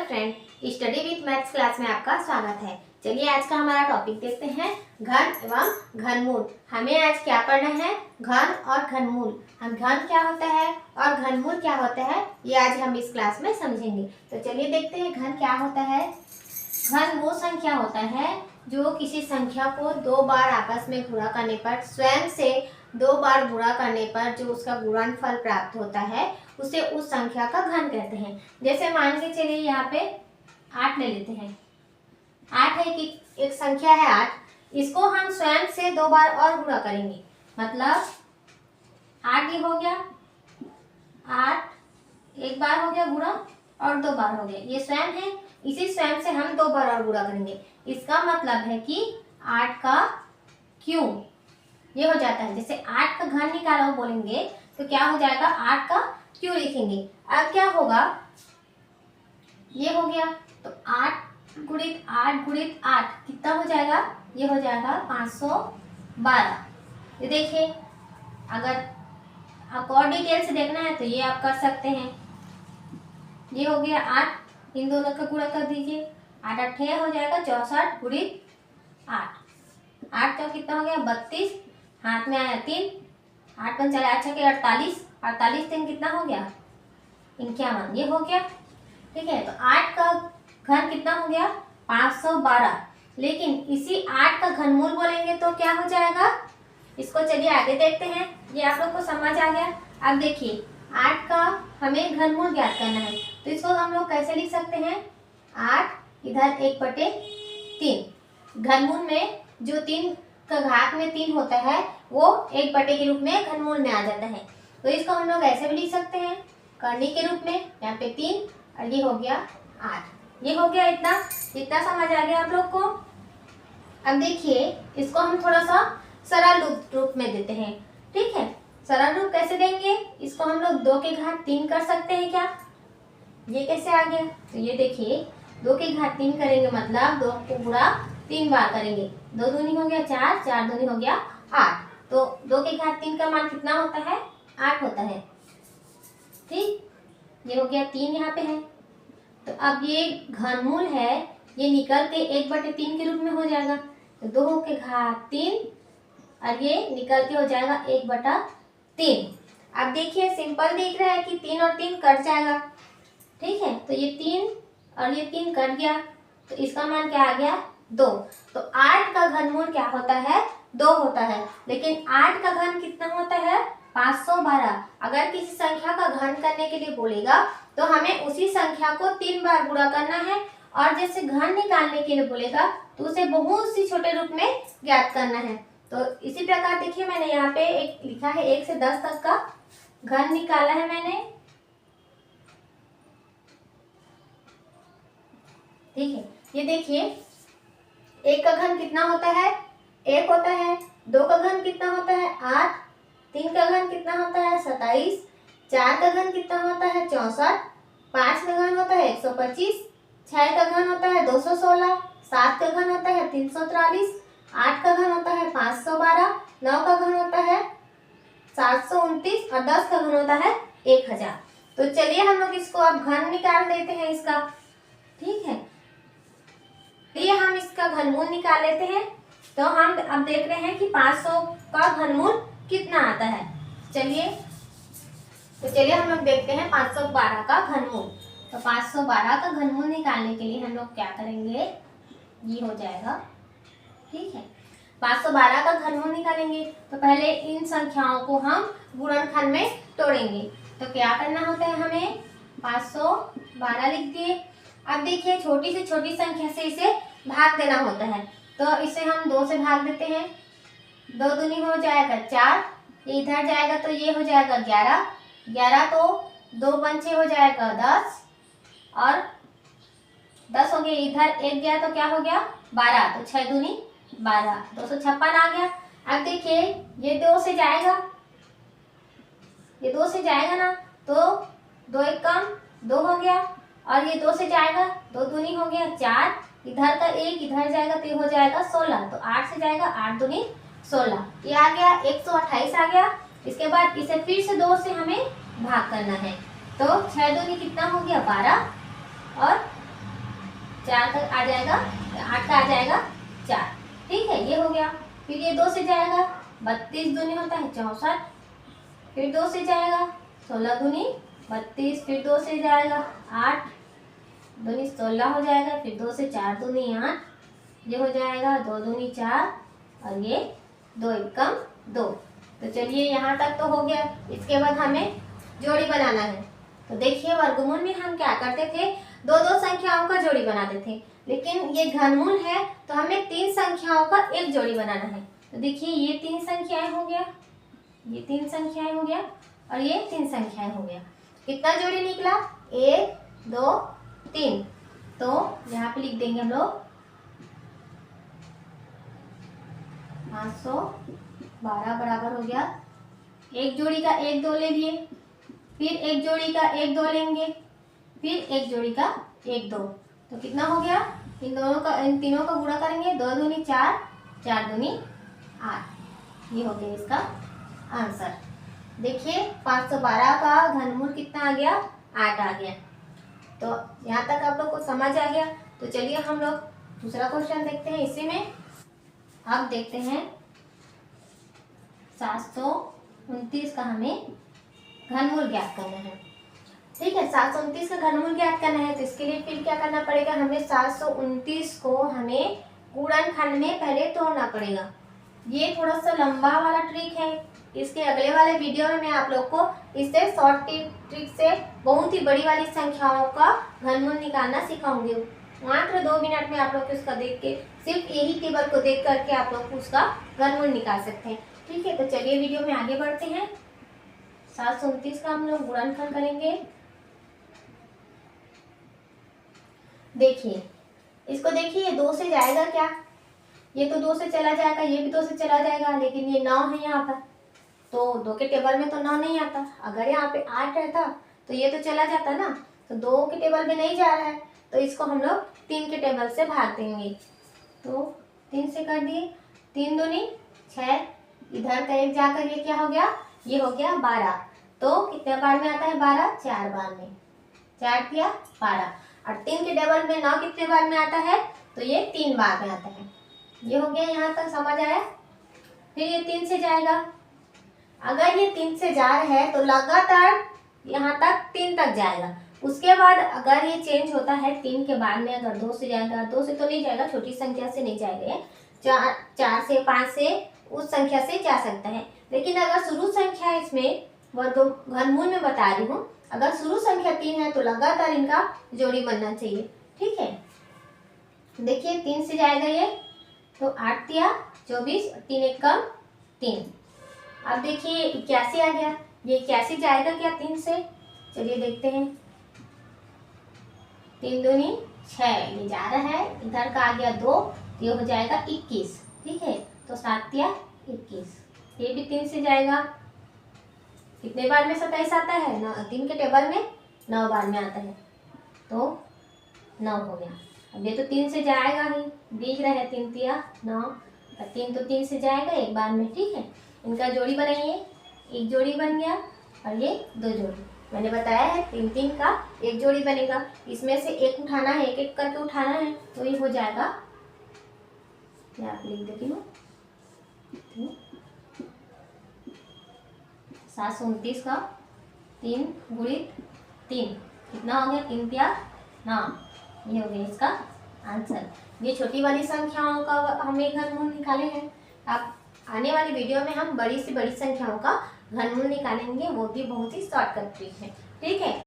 Friend, study with maths class में आपका स्वागत है। चलिए आज का हमारा टॉपिक देखते हैं घन एवं घनमूल। हमें आज क्या पढ़ना है? घन और घनमूल। हम घन क्या होता है और घनमूल क्या होता है ये आज हम इस क्लास में समझेंगे। तो चलिए देखते हैं घन क्या होता है। घन वो संख्या होता है जो किसी संख्या को दो बार आपस में गुणा करने पर, स्वयं से दो बार गुणा करने पर जो उसका गुणनफल प्राप्त होता है उसे उस संख्या का घन कहते हैं। जैसे मान के चलिए यहाँ पे 8 ले लेते हैं। 8 है कि एक संख्या है 8, इसको हम स्वयं से दो बार और गुणा करेंगे, मतलब 8 ये हो गया, 8 एक बार हो गया गुणा और दो बार हो गया, ये स्वयं है, इसी स्वयं से हम दो बार और गुणा करेंगे। इसका मतलब है कि 8 का क्यूब ये हो जाता है। जैसे 8 का घन निकालो बोलेंगे तो क्या हो जाएगा, 8 का क्यूब लिखेंगे। अब क्या होगा, ये हो गया तो 8 गुणित 8 गुणित 8 कितना हो जाएगा, ये हो जाएगा 512। ये देखिए, अगर आपको और डिटेल से देखना है तो ये आप कर सकते हैं। ये हो गया 8, इन दोनों का गुणा कर दीजिए, 8 8 हो जाएगा 64 गुणित 8। 8 का कितना हो गया 32, हाथ में आया 3, 8 5 चला अच्छा के 48, 48 3 कितना हो गया 51, ये हो गया। ठीक है, तो 8 का घन कितना हो गया 512। लेकिन इसी 8 का घनमूल बोलेंगे तो क्या हो जाएगा, इसको चलिए आगे देखते हैं। ये आप लोग को समझ आ गया। अब देखिए 8 का हमें घनमूल ज्ञात करना है तो इसको हम लोग कैसे लिख सकते हैं, 8 इधर 1/3। घनमूल में जो 3 का घात में 3 होता है वो 1/, के रूप में घनमूल में आ जाता है। तो इसको हम लोग ऐसे भी लिख सकते हैं, करनी के रूप में, यहाँ पे 3 और ये हो गया 8। ये हो गया, इतना समझ आ गया आप लोग को। अब देखिए इसको हम थोड़ा सा सरल रूप में देते हैं। ठीक है, सरल रूप कैसे देंगे, इसको हम लोग 2 के घात 3 कर सकते हैं क्या। ये कैसे आ गया, तो ये देखिए 2 के घात 3 करेंगे, मतलब 2 को गुणा 3 बार करेंगे, 2 दूनी हो गया 4, 4 दूनी हो गया 8। तो 2 के घात 3 का मान कितना होता है, 8 होता है। ठीक, ये हो गया 3 यहाँ पे है। तो अब ये घनमूल है, ये निकल के 1/3 के रूप में हो जाएगा, तो 2 के घात 3 और ये निकल के हो जाएगा 1/3। अब देखिए सिंपल दिख रहा है कि 3 और 3 कट जाएगा। ठीक है, तो ये 3 और ये 3 कट गया, तो इसका मान क्या आ गया 2। तो 8 का घनमूल क्या होता है, 2 होता है। लेकिन 8 का घन कितना होता है 512। अगर किसी संख्या का घन करने के लिए बोलेगा तो हमें उसी संख्या को 3 बार गुणा करना है, और जैसे घन निकालने के लिए बोलेगा तो उसे बहुत सी छोटे रूप में ज्ञात करना है। तो इसी प्रकार देखिए मैंने यहाँ पे एक लिखा है 1 से 10 तक का घन निकाला है मैंने। ठीक है, ये देखिए 1 का घन कितना होता है 1 होता है, 2 का घन कितना होता है 8, 3 का घन कितना होता है 27, 4 का घन कितना होता है 64, 5 का घन होता है 125, 6 का घन होता है 216, 7 का घन होता है 343, 8 का घन होता है 512, 9 का घन होता है 729 और 10 का घन होता है 1000। तो चलिए हम लोग इसको अब घन निकाल देते हैं इसका। ठीक है, ये हम इसका घनमूल निकाल लेते हैं। तो हम अब देख रहे हैं कि 500 का घनमूल कितना आता है। चलिए हम लोग देखते हैं 512 का घनमूल। तो 512 का घनमूल निकालने के लिए हम लोग क्या करेंगे, ये हो जाएगा। ठीक है, 512 का घनमूल निकालेंगे तो पहले इन संख्याओं को हम गुणनखंड में तोड़ेंगे। तो क्या करना होता है, हमें 512 लिख दिए। अब देखिए छोटी से छोटी संख्या से इसे भाग देना होता है, तो इसे हम 2 से भाग देते हैं। 2 दूनी हो जाएगा 4, ये इधर जाएगा तो ये हो जाएगा 11, 11 तो 2 पंचे हो जाएगा 10 और 10 हो गया, इधर 1 गया तो क्या हो गया 12, तो 6 दूनी 12, 256 आ गया। अब देखिए ये 2 से जाएगा, ये 2 से जाएगा ना, तो 2 1 कम 2 हो गया, और ये 2 से जाएगा 2 दूनी हो गया 4, इधर का 1 इधर जाएगा तो ये हो जाएगा 16, तो 8 से जाएगा 8 दूनी 16, ये आ गया 128 आ गया। इसके बाद इसे फिर से 2 से हमें भाग करना है, तो 6 दूनी कितना हो गया 12 और 4 तक आ जाएगा, 8 का आ जाएगा 4। ठीक है, ये हो गया। फिर ये 2 से जाएगा, 32 दूनी होता है 64। फिर 2 से जाएगा, 16 दूनी 32। फिर 2 से जाएगा 8 दूनी 16 हो जाएगा। फिर 2 से 4 दूनी 8, ये हो जाएगा 2 दूनी 4 और ये 2 एकम 2। तो चलिए यहाँ तक तो हो गया। इसके बाद हमें जोड़ी बनाना है। तो देखिए वर्गमूल में हम क्या करते थे, दो दो संख्याओं का जोड़ी बनाते थे, लेकिन ये घनमूल है तो हमें 3 संख्याओं का एक जोड़ी बनाना है। तो देखिए ये 3 संख्याएं हो गया, ये 3 संख्याएं हो गया और ये 3 संख्याएं हो गया। कितना जोड़ी निकला, 1 2 3। तो यहाँ पे लिख देंगे हम लोग 512 बराबर हो गया। एक जोड़ी का 1 2 ले लिए, फिर एक जोड़ी का 1 2 लेंगे, फिर एक जोड़ी का 1 2। तो कितना हो गया, इन तीनों का गुणा करेंगे, 2 दूनी 4, 4 दूनी 8। ये हो गया इसका आंसर। देखिए 512 का घनमूल कितना आ गया, 8 आ गया। तो यहाँ तक आप लोग को समझ आ गया। तो चलिए हम लोग दूसरा क्वेश्चन देखते हैं। इसी में अब देखते हैं 729 का हमें घनमूल ज्ञात करना है। ठीक है, 729 का घनमूल ज्ञात करना है। तो इसके लिए फिर क्या करना पड़ेगा, हमें 729 को हमें गुणनखंड में पहले तोड़ना पड़ेगा। ये थोड़ा सा लंबा वाला ट्रिक है। इसके अगले वाले वीडियो में मैं आप लोग को इससे शॉर्ट ट्रिक से बहुत ही बड़ी वाली संख्याओं का घनमूल निकालना सिखाऊंगी। मात्र 2 मिनट में आप लोग उसका देख के, सिर्फ यही टेबल को देख करके आप लोग उसका घनमूल निकाल सकते हैं। ठीक है, तो चलिए वीडियो में आगे बढ़ते हैं। 729 का हम लोग गुणनखंड करेंगे। देखिए इसको, देखिए 2 से जाएगा क्या, ये तो 2 से चला जाएगा, ये भी 2 से चला जाएगा, लेकिन ये 9 है यहाँ पर, तो 2 के टेबल में तो 9 नहीं आता। अगर यहाँ पे 8 रहता तो ये तो चला जाता ना, तो 2 के टेबल में नहीं जा रहा है, तो इसको हम लोग 3 के टेबल से भाग देंगे। तो 3 से कर दिए, 3 दूनी 6, इधर का 1 जाकर ये क्या हो गया, ये हो गया 12। तो कितने बार में आता है 12, 4 बार में, 4 किया 12। और 3 के टेबल में 9 कितने बार में आता है, तो ये 3 बार में आता है। ये हो गया, यहाँ तक समझ आया। फिर ये 3 से जाएगा, अगर ये 3 से जा रहा है तो लगातार यहाँ तक 3 तक जाएगा। उसके बाद अगर ये चेंज होता है 3 के बाद में, अगर 2 से जाएगा, 2 से तो नहीं जाएगा, छोटी संख्या से नहीं जाएगा, 4 से 5 से उस संख्या से जा सकता है। लेकिन अगर शुरू संख्या इसमें घनमूल में बता रही हूँ, अगर शुरू संख्या 3 है तो लगातार इनका जोड़ी बनना चाहिए। ठीक है, देखिए 3 से जाएगा ये, तो 8 दिया 24, 3 1 कम 3। अब देखिए 81 आ गया, ये 81 जाएगा क्या 3 से, चलिए देखते हैं। 3 दूनी 6, ये जा रहा है, इधर का आ गया 2, ये हो जाएगा 21। ठीक है, तो 7 या 21, ये भी 3 से जाएगा। कितने बार में 27 आता है, 3 के टेबल में 9 बार में आता है, तो 9 हो गया। अब ये तो 3 से जाएगा ही, दिख रहा है 3 तिया 9, 3 तो 3 से जाएगा 1 बार में। ठीक है, इनका जोड़ी बनाइए, एक जोड़ी बन गया और ये 2 जोड़ी। मैंने बताया है 3 3 का एक जोड़ी बनेगा, इसमें से एक उठाना है, एक एक करके उठाना है, तो ये हो जाएगा, मैं आप लिख देती हूँ, 729 का 3 गुणित 3 कितना हो गया, 3 तिया 9। ये हो गया इसका आंसर। ये छोटी वाली संख्याओं का हमें घनमूल निकाले हैं। अब आने वाली वीडियो में हम बड़ी से बड़ी संख्याओं का घनमूल निकालेंगे, वो भी बहुत ही शॉर्टकट ट्रिक है। ठीक है।